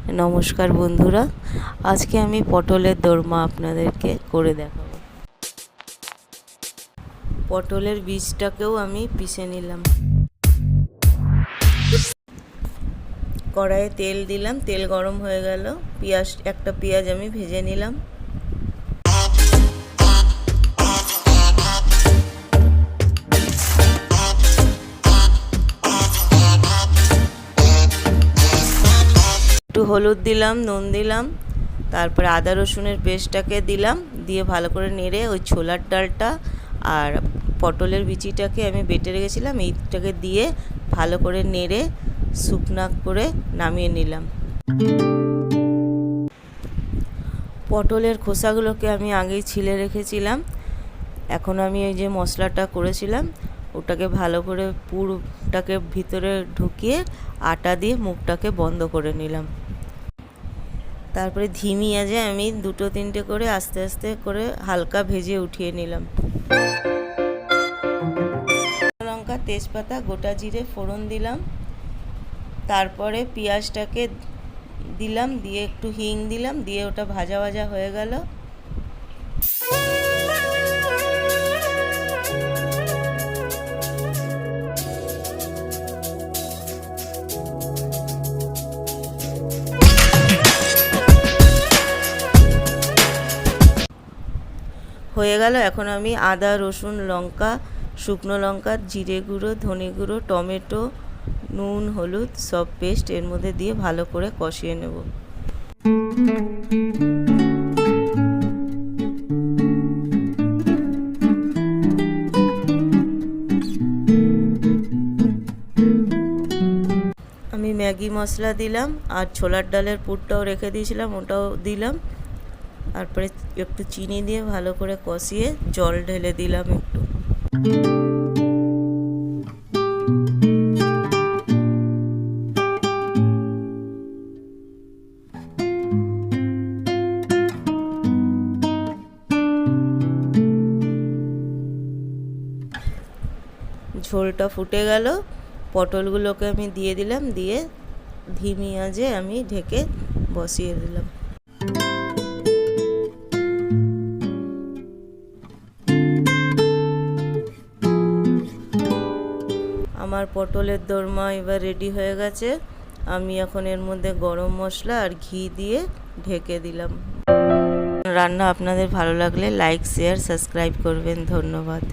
নমস্কার বন্ধুরা, আজকে আমি পটলের দোরমা আপনাদেরকে করে দেখাবো। পটলের বীজটাকেও আমি পিষে নিলাম। কড়াইয়ে তেল দিলাম, তেল গরম হয়ে গেল, একটা পেঁয়াজ আমি ভেজে নিলাম। একটু হলুদ দিলাম, নুন দিলাম, তারপরে আদা রসুনের পেস্টটাকে দিলাম, দিয়ে ভালো করে নেড়ে ওই ছোলার ডালটা আর পটলের বিচিটাকে আমি বেটে রেখেছিলাম এইটাকে দিয়ে ভালো করে নেড়ে শুকনা করে নামিয়ে নিলাম। পটলের খোসাগুলোকে আমি আগেই ছিলে রেখেছিলাম। এখন আমি এই যে মশলাটা করেছিলাম ওটাকে ভালো করে পুরটাকে ভিতরে ঢুকিয়ে আটা দিয়ে মুখটাকে বন্ধ করে নিলাম। তারপরে ধিমি আঁচে আমি 2-3টে করে আস্তে আস্তে করে হালকা ভেজে উঠিয়ে নিলাম। লঙ্কা, তেজপাতা, গোটা জিরে ফোড়ন দিলাম, তারপরে পেঁয়াজটাকে দিলাম, দিয়ে একটু হিং দিলাম, দিয়ে ওটা ভাজা ভাজা হয়ে গেল। হয়ে গেল। এখন আমি আদা, রসুন, লঙ্কা, শুকনো লঙ্কা, জিরে গুঁড়ো, ধনে গুঁড়ো, টমেটো, নুন, হলুদ সব পেস্ট এর মধ্যে দিয়ে ভালো করে কষিয়ে নেব। আমি ম্যাগি মশলা দিলাম আর ছোলার ডালের পুরটাও রেখে দিয়েছিলাম ওটাও দিলাম। তারপরে একটু চিনি দিয়ে ভালো করে কষিয়ে জল ঢেলে দিলাম একটু। ঝোলটা ফুটে গেল, পটলগুলোকে আমি দিয়ে দিলাম, দিয়ে ধিমি আঁচে আমি ঢেকে বসিয়ে দিলাম। আমার পটলের দোরমা এবার রেডি হয়ে গেছে। আমি এখন এর মধ্যে গরম মশলা আর ঘি দিয়ে ঢেকে দিলাম। রান্না আপনাদের ভালো লাগলে লাইক, শেয়ার, সাবস্ক্রাইব করবেন। ধন্যবাদ।